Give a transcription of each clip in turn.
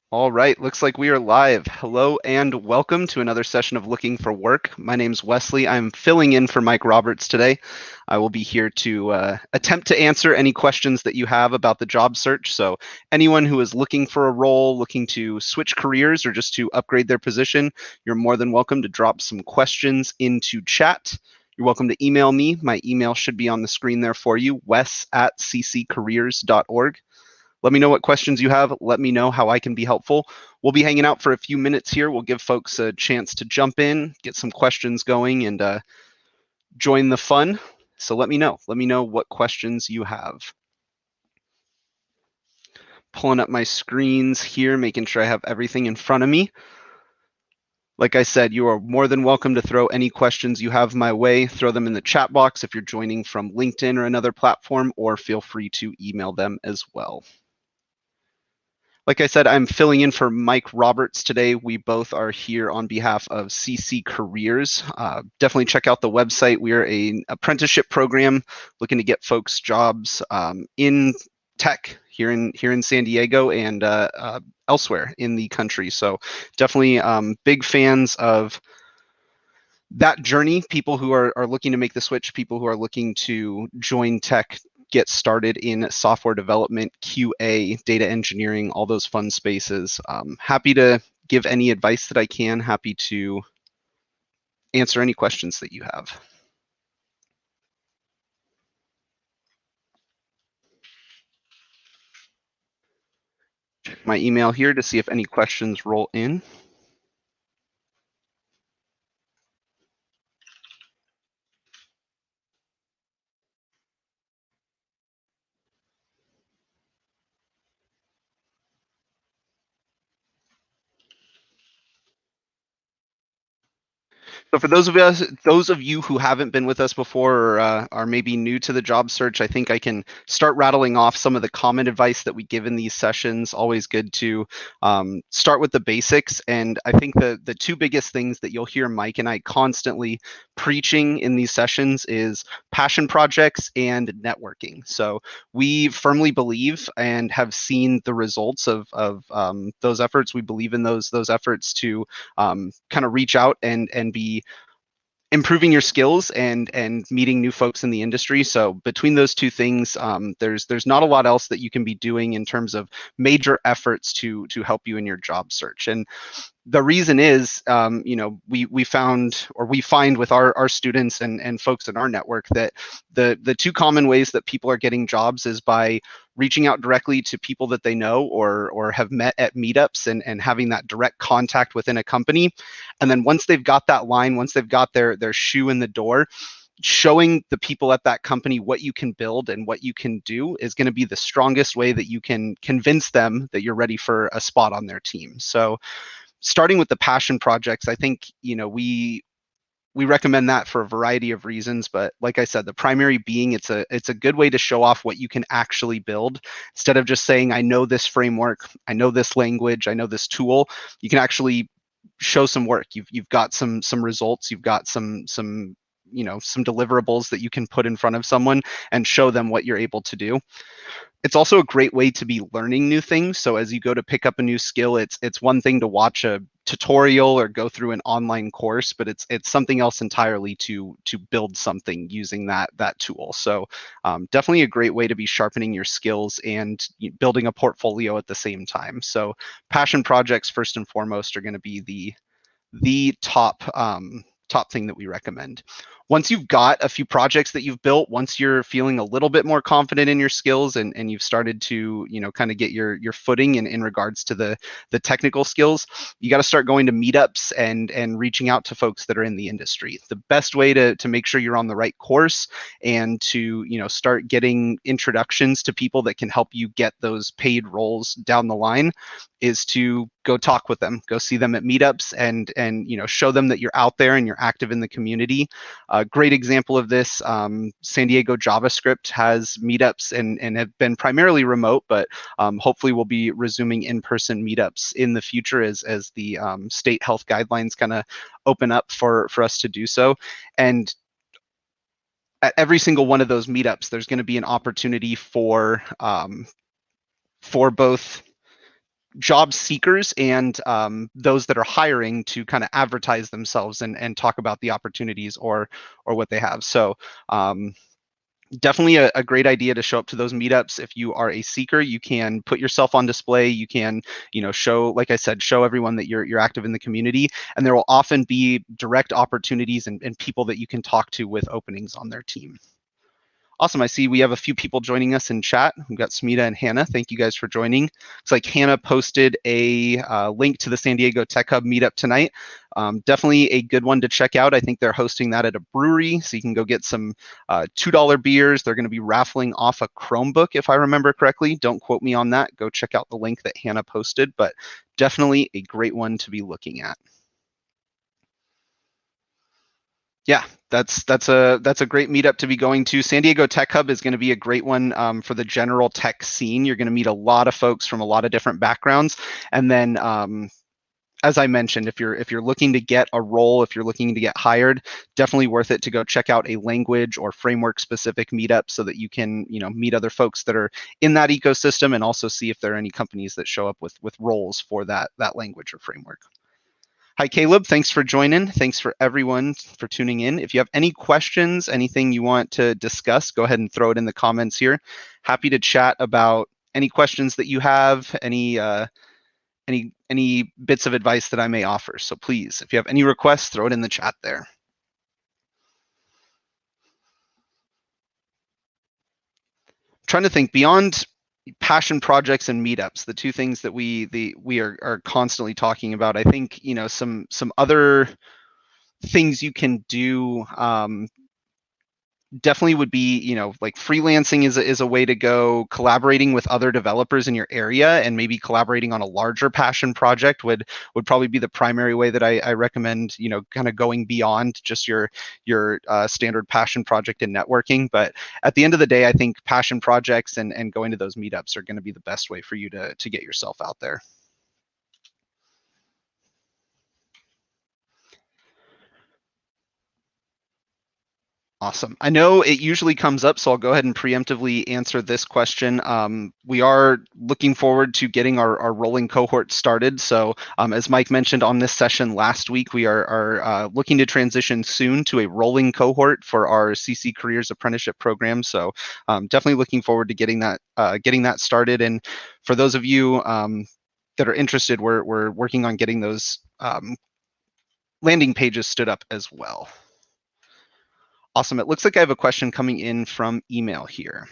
All right, looks like we are live. Hello and welcome to another session of Looking for Work. My name's Wesley. I'm filling in for Mike Roberts today. I will be here to attempt to answer any questions that you have about the job search. So anyone who is looking for a role, looking to switch careers, or just to upgrade their position, you're more than welcome to drop some questions into chat. You're welcome to email me. My email should be on the screen there for you, wes@cccareers.org. Let me know what questions you have. Let me know how I can be helpful. We'll be hanging out for a few minutes here. We'll give folks a chance to jump in, get some questions going, and join the fun. So let me know. Let me know what questions you have. Pulling up my screens here, making sure I have everything in front of me. Like I said, you are more than welcome to throw any questions you have my way. Throw them in the chat box if you're joining from LinkedIn or another platform, or feel free to email them as well. Like I said, I'm filling in for Mike Roberts today. We both are here on behalf of CC Careers. Definitely check out the website. We are an apprenticeship program looking to get folks jobs in tech here in San Diego and elsewhere in the country. So definitely big fans of that journey, people who are looking to make the switch, people who are looking to join tech, get started in software development, QA, data engineering, all those fun spaces. Happy to give any advice that I can, happy to answer any questions that you have. Check my email here to see if any questions roll in. So for those of you who haven't been with us before or are maybe new to the job search, I think I can start rattling off some of the common advice that we give in these sessions. Always good to start with the basics. And I think the two biggest things that you'll hear Mike and I constantly preaching in these sessions is passion projects and networking. So we firmly believe and have seen the results of those efforts. We believe in those efforts to kind of reach out and be improving your skills and meeting new folks in the industry. So between those two things, there's not a lot else that you can be doing in terms of major efforts to help you in your job search. And the reason is, we found, or we find with our students and folks in our network, that the two common ways that people are getting jobs is by reaching out directly to people that they know or have met at meetups and having that direct contact within a company. And then once they've got that line, once they've got their shoe in the door, showing the people at that company what you can build and what you can do is going to be the strongest way that you can convince them that you're ready for a spot on their team. So starting with the passion projects, I think, we recommend that for a variety of reasons, but like I said, the primary being it's a good way to show off what you can actually build. Instead of just saying, I know this framework, I know this language, I know this tool, you can actually show some work. You've got some results, you've got some deliverables that you can put in front of someone and show them what you're able to do. It's also a great way to be learning new things. So as you go to pick up a new skill, it's one thing to watch a tutorial or go through an online course, but it's something else entirely to build something using that tool. So definitely a great way to be sharpening your skills and building a portfolio at the same time. So passion projects first and foremost are going to be the top thing that we recommend. Once you've got a few projects that you've built, once you're feeling a little bit more confident in your skills and you've started to, kind of get your footing in regards to the technical skills, you got to start going to meetups and reaching out to folks that are in the industry. The best way to make sure you're on the right course and to, start getting introductions to people that can help you get those paid roles down the line is to go talk with them, go see them at meetups and show them that you're out there and you're active in the community. A great example of this, San Diego JavaScript has meetups and have been primarily remote, but hopefully we'll be resuming in-person meetups in the future as the state health guidelines kind of open up for us to do so. And at every single one of those meetups, there's going to be an opportunity for both job seekers and those that are hiring to kind of advertise themselves and talk about the opportunities or what they have. So definitely a great idea to show up to those meetups. If you are a seeker, you can put yourself on display. You can, show, like I said, show everyone that you're active in the community, and there will often be direct opportunities and people that you can talk to with openings on their team. Awesome. I see we have a few people joining us in chat. We've got Smita and Hannah. Thank you guys for joining. Looks like Hannah posted a link to the San Diego Tech Hub meetup tonight. Definitely a good one to check out. I think they're hosting that at a brewery, so you can go get some $2 beers. They're going to be raffling off a Chromebook, if I remember correctly. Don't quote me on that. Go check out the link that Hannah posted, but definitely a great one to be looking at. Yeah, that's a great meetup to be going to. San Diego Tech Hub is going to be a great one for the general tech scene. You're going to meet a lot of folks from a lot of different backgrounds, and then as I mentioned, if you're looking to get a role, if you're looking to get hired, definitely worth it to go check out a language or framework specific meetup so that you can meet other folks that are in that ecosystem and also see if there are any companies that show up with roles for that language or framework. Hi, Caleb. Thanks for joining. Thanks for everyone for tuning in. If you have any questions, anything you want to discuss, go ahead and throw it in the comments here. Happy to chat about any questions that you have, any bits of advice that I may offer. So please, if you have any requests, throw it in the chat there. I'm trying to think beyond passion projects and meetups, the two things that we are constantly talking about. I think some other things you can do definitely would be like freelancing is a way to go. Collaborating with other developers in your area and maybe collaborating on a larger passion project would probably be the primary way that I recommend kind of going beyond just your standard passion project and networking. But at the end of the day, I think passion projects and going to those meetups are going to be the best way for you to get yourself out there. Awesome. I know it usually comes up, so I'll go ahead and preemptively answer this question. We are looking forward to getting our rolling cohort started. So as Mike mentioned on this session last week, we are looking to transition soon to a rolling cohort for our CC Careers Apprenticeship Program. So definitely looking forward to getting that started. And for those of you that are interested, we're working on getting those landing pages stood up as well. Awesome. It looks like I have a question coming in from email here.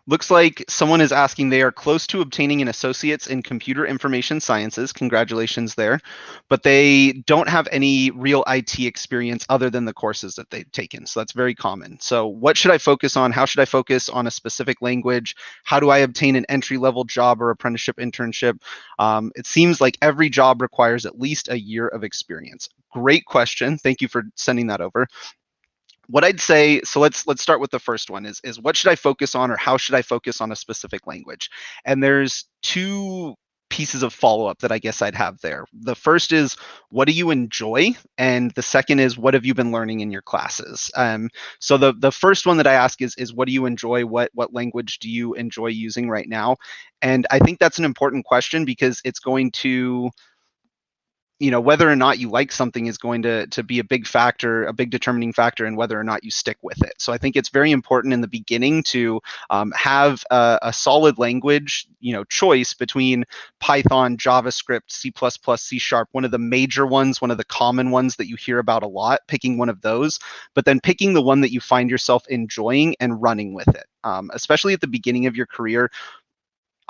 Looks like someone is asking, they are close to obtaining an associate's in computer information sciences. Congratulations there. But they don't have any real IT experience other than the courses that they've taken. So that's very common. So what should I focus on? How should I focus on a specific language? How do I obtain an entry-level job or apprenticeship internship? It seems like every job requires at least a year of experience. Great question. Thank you for sending that over. What I'd say, so let's start with the first one, is what should I focus on, or how should I focus on a specific language? And there's two pieces of follow-up that I guess I'd have there. The first is, what do you enjoy? And the second is, what have you been learning in your classes? So the first one that I ask is what do you enjoy? What language do you enjoy using right now? And I think that's an important question because it's going to whether or not you like something is going to be a big factor, a big determining factor in whether or not you stick with it. So I think it's very important in the beginning to have a solid language, choice between Python, JavaScript, C++, C#, one of the major ones, one of the common ones that you hear about a lot, picking one of those, but then picking the one that you find yourself enjoying and running with it. Especially at the beginning of your career,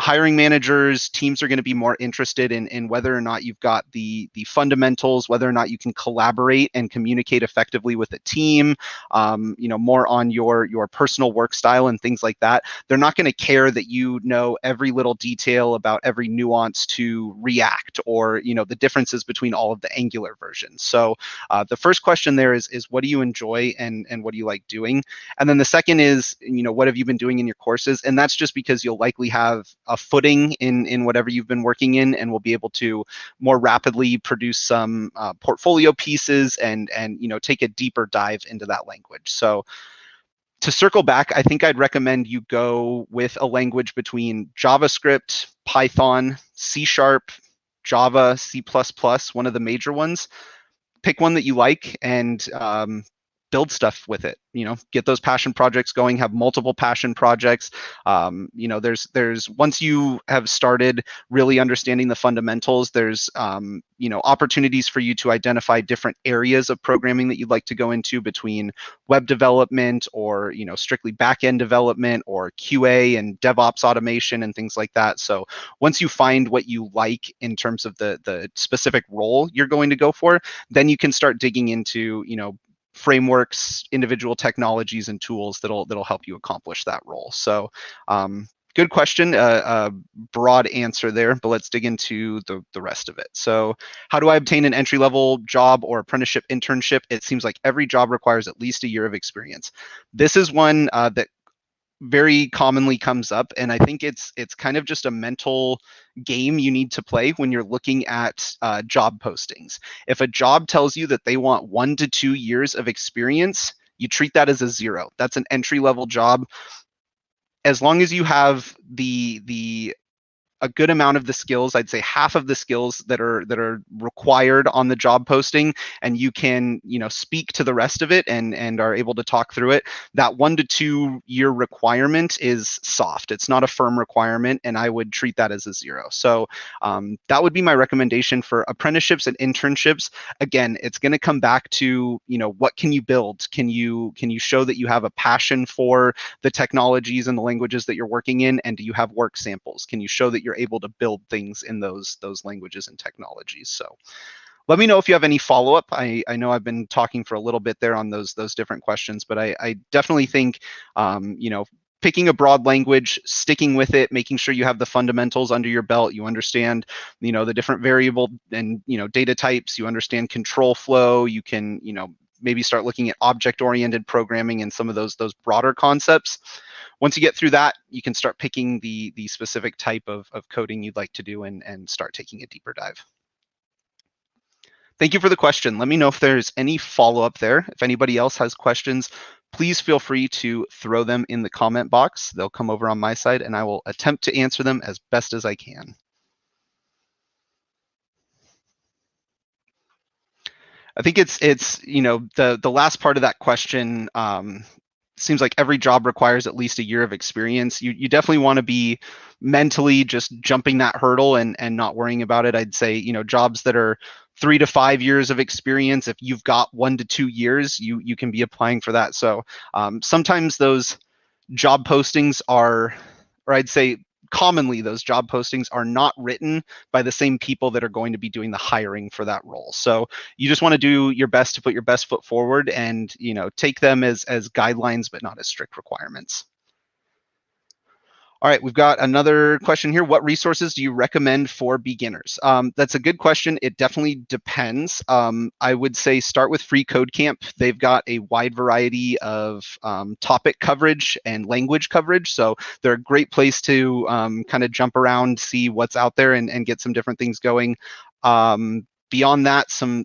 hiring managers, teams are going to be more interested in whether or not you've got the fundamentals, whether or not you can collaborate and communicate effectively with a team, more on your personal work style and things like that. They're not going to care that you know every little detail about every nuance to React or the differences between all of the Angular versions. So the first question there is what do you enjoy and what do you like doing? And then the second is, what have you been doing in your courses? And that's just because you'll likely have a footing in whatever you've been working in, and will be able to more rapidly produce some portfolio pieces and take a deeper dive into that language. So To circle back, I think I'd recommend you go with a language between JavaScript, Python, C Sharp, Java, C++, one of the major ones. Pick one that you like and build stuff with it. Get those passion projects going, have multiple passion projects. There's once you have started really understanding the fundamentals, there's opportunities for you to identify different areas of programming that you'd like to go into, between web development or strictly back-end development, or QA and DevOps automation and things like that. So once you find what you like in terms of the specific role you're going to go for, then you can start digging into frameworks, individual technologies, and tools that'll help you accomplish that role. So good question, broad answer there, but let's dig into the rest of it. So how do I obtain an entry-level job or apprenticeship internship? It seems like every job requires at least a year of experience. This is one that very commonly comes up, and I think it's kind of just a mental game you need to play when you're looking at job postings. If a job tells you that they want 1 to 2 years of experience, you treat that as a 0. That's an entry-level job. As long as you have a good amount of the skills, I'd say half of the skills that are required on the job posting, and you can speak to the rest of it and are able to talk through it, that 1 to 2 year requirement is soft. It's not a firm requirement, and I would treat that as a 0. So that would be my recommendation for apprenticeships and internships. Again, it's going to come back to what can you build? Can you show that you have a passion for the technologies and the languages that you're working in, and do you have work samples? Can you show that you're able to build things in those languages and technologies? So let me know if you have any follow-up. I know I've been talking for a little bit there on those different questions, but I definitely think picking a broad language, sticking with it, making sure you have the fundamentals under your belt, you understand the different variable and data types, you understand control flow, you can maybe start looking at object-oriented programming and some of those broader concepts. Once you get through that, you can start picking the specific type of coding you'd like to do and start taking a deeper dive. Thank you for the question. Let me know if there's any follow-up there. If anybody else has questions, please feel free to throw them in the comment box. They'll come over on my side, and I will attempt to answer them as best as I can. I think it's the last part of that question. Seems like every job requires at least a year of experience. You definitely want to be mentally just jumping that hurdle and not worrying about it. I'd say jobs that are 3 to 5 years of experience, if you've got 1 to 2 years, you can be applying for that. So sometimes those job postings are, or I'd say commonly those job postings are not written by the same people that are going to be doing the hiring for that role. So you just want to do your best to put your best foot forward and take them as guidelines, but not as strict requirements. All right, we've got another question here. What resources do you recommend for beginners? That's a good question. It definitely depends. I would say start with Free Code Camp. They've got a wide variety of topic coverage and language coverage. So they're a great place to kind of jump around, see what's out there, and get some different things going. Beyond that, some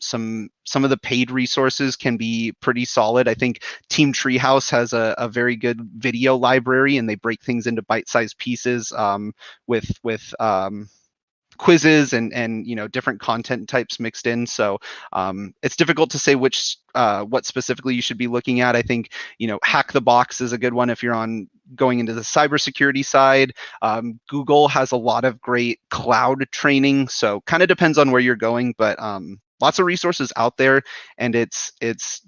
of the paid resources can be pretty solid. I think Team Treehouse has a very good video library, and they break things into bite-sized pieces with quizzes and different content types mixed in. So it's difficult to say what specifically you should be looking at. I think Hack the Box is a good one if you're going into the cybersecurity side. Google has a lot of great cloud training, so kind of depends on where you're going, but lots of resources out there, and it's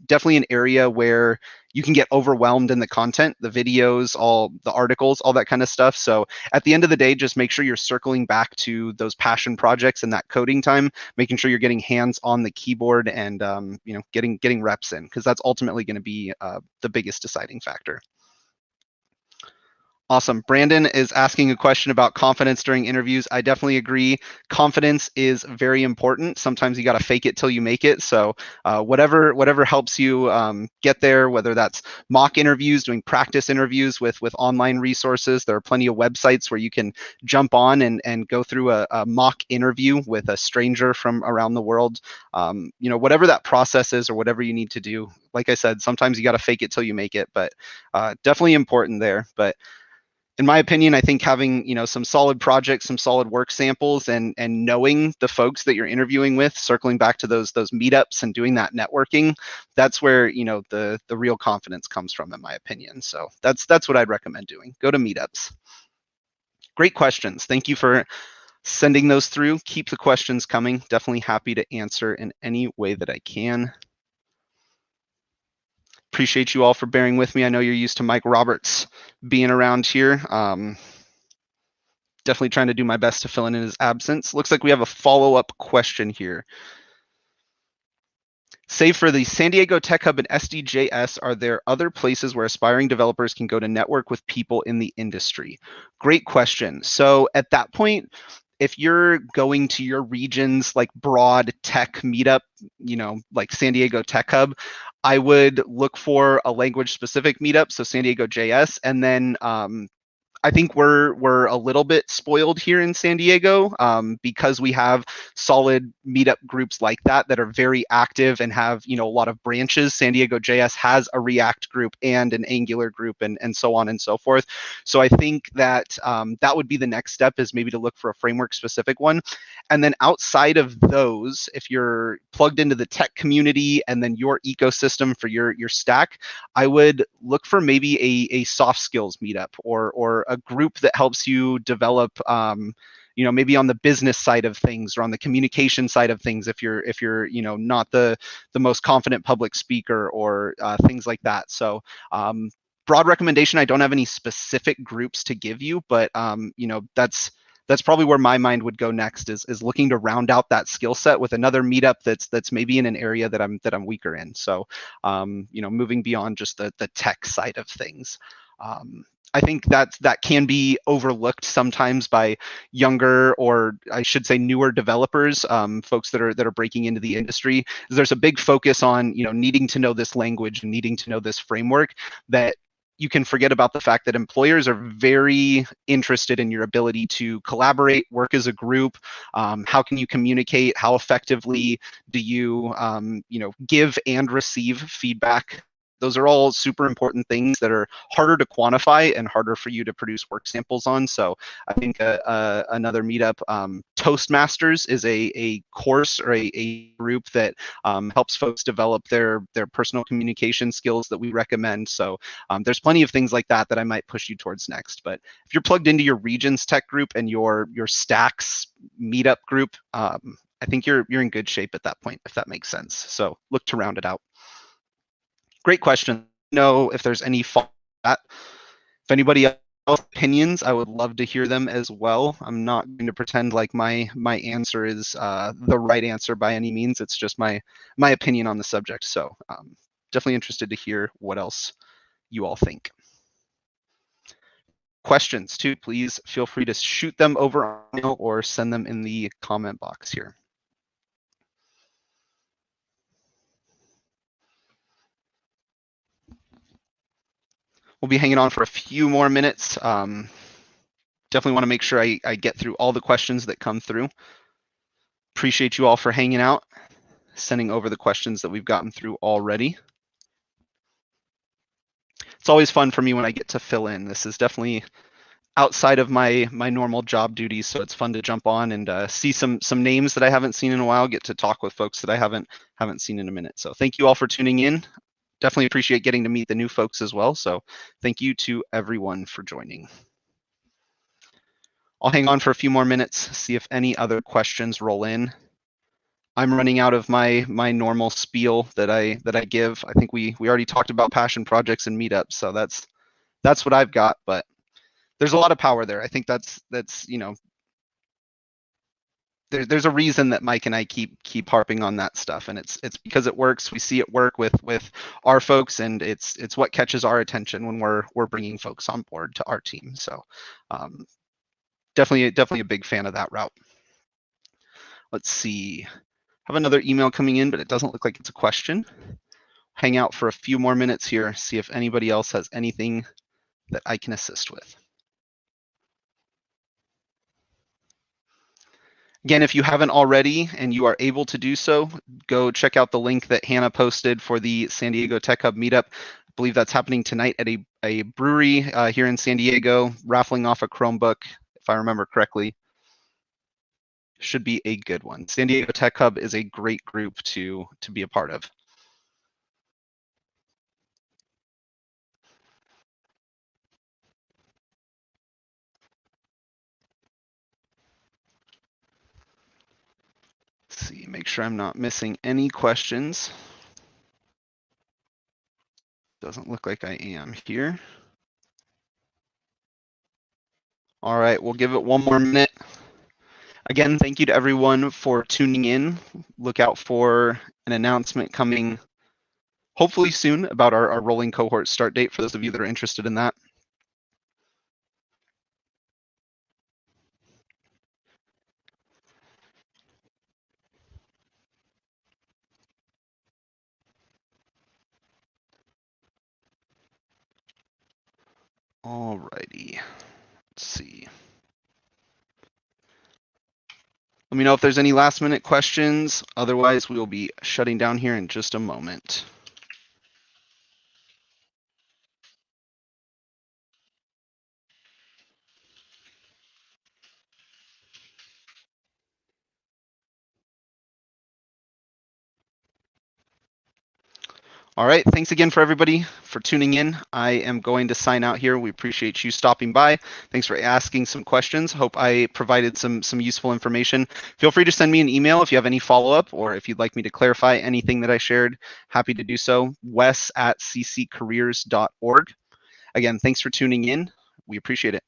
definitely an area where you can get overwhelmed in the content, the videos, all the articles, all that kind of stuff. So at the end of the day, just make sure you're circling back to those passion projects and that coding time, making sure you're getting hands on the keyboard and getting reps in, because that's ultimately going to be the biggest deciding factor. Awesome. Brandon is asking a question about confidence during interviews. I definitely agree. Confidence is very important. Sometimes you got to fake it till you make it. So whatever helps you get there, whether that's mock interviews, doing practice interviews with online resources. There are plenty of websites where you can jump on and go through a mock interview with a stranger from around the world. Whatever that process is or whatever you need to do. Like I said, sometimes you got to fake it till you make it, but definitely important there. But in my opinion, I think having some solid projects, some solid work samples, and knowing the folks that you're interviewing with, circling back to those meetups and doing that networking, that's where the real confidence comes from, in my opinion. So that's what I'd recommend doing. Go to meetups. Great questions. Thank you for sending those through. Keep the questions coming. Definitely happy to answer in any way that I can. Appreciate you all for bearing with me. I know you're used to Mike Roberts being around here. Definitely trying to do my best to fill in his absence. Looks like we have a follow-up question here. Save for the San Diego Tech Hub and SDJS, are there other places where aspiring developers can go to network with people in the industry? Great question. So at that point, if you're going to your region's like broad tech meetup, like San Diego Tech Hub, I would look for a language specific meetup, so San Diego JS, and then I think we're a little bit spoiled here in San Diego because we have solid meetup groups like that are very active and have a lot of branches. San Diego JS has a React group and an Angular group and so on and so forth. So I think that that would be the next step, is maybe to look for a framework specific one. And then outside of those, if you're plugged into the tech community and then your ecosystem for your stack, I would look for maybe a soft skills meetup or a group that helps you develop maybe on the business side of things or on the communication side of things, if you're not the most confident public speaker or things like that. So broad recommendation. I don't have any specific groups to give you, but that's probably where my mind would go next, is looking to round out that skill set with another meetup that's maybe in an area that I'm weaker in. So moving beyond just the tech side of things. I think that can be overlooked sometimes by younger, or I should say newer developers, folks that are breaking into the industry. There's a big focus on needing to know this language, needing to know this framework, that you can forget about the fact that employers are very interested in your ability to collaborate, work as a group. How can you communicate? How effectively do you give and receive feedback? Those are all super important things that are harder to quantify and harder for you to produce work samples on. So I think another meetup, Toastmasters, is a course or a group that helps folks develop their personal communication skills that we recommend. So there's plenty of things like that I might push you towards next. But if you're plugged into your region's tech group and your Stacks meetup group, I think you're in good shape at that point, if that makes sense. So look to round it out. Great question. Know if there's any fault that. If anybody else has opinions, I would love to hear them as well. I'm not going to pretend like my answer is the right answer by any means. It's just my opinion on the subject. So definitely interested to hear what else you all think. Questions too, please feel free to shoot them over email or send them in the comment box here. We'll be hanging on for a few more minutes. Definitely want to make sure I get through all the questions that come through. Appreciate you all for hanging out, sending over the questions that we've gotten through already. It's always fun for me when I get to fill in. This is definitely outside of my normal job duties, so it's fun to jump on and see some names that I haven't seen in a while, get to talk with folks that I haven't seen in a minute. So thank you all for tuning in. Definitely appreciate getting to meet the new folks as well. So thank you to everyone for joining. I'll hang on for a few more minutes, see if any other questions roll in. I'm running out of my normal spiel that I give. I think we already talked about passion projects and meetups, so that's what I've got. But there's a lot of power there. I think that's there's a reason that Mike and I keep harping on that stuff, and it's because it works. We see it work with our folks, and it's what catches our attention when we're bringing folks on board to our team. So definitely a big fan of that route. Let's see. I have another email coming in, but it doesn't look like it's a question. Hang out for a few more minutes here, see if anybody else has anything that I can assist with. Again, if you haven't already and you are able to do so, go check out the link that Hannah posted for the San Diego Tech Hub meetup. I believe that's happening tonight at a brewery here in San Diego, raffling off a Chromebook, if I remember correctly. Should be a good one. San Diego Tech Hub is a great group to be a part of. Let's see, make sure I'm not missing any questions. Doesn't look like I am here. All right, we'll give it one more minute. Again, thank you to everyone for tuning in. Look out for an announcement coming hopefully soon about our rolling cohort start date for those of you that are interested in that. All righty, let's see. Let me know if there's any last minute questions. Otherwise, we will be shutting down here in just a moment. All right, thanks again for everybody for tuning in. I am going to sign out here. We appreciate you stopping by. Thanks for asking some questions. Hope I provided some useful information. Feel free to send me an email if you have any follow-up or if you'd like me to clarify anything that I shared. Happy to do so. Wes@cccareers.org. Again, thanks for tuning in. We appreciate it.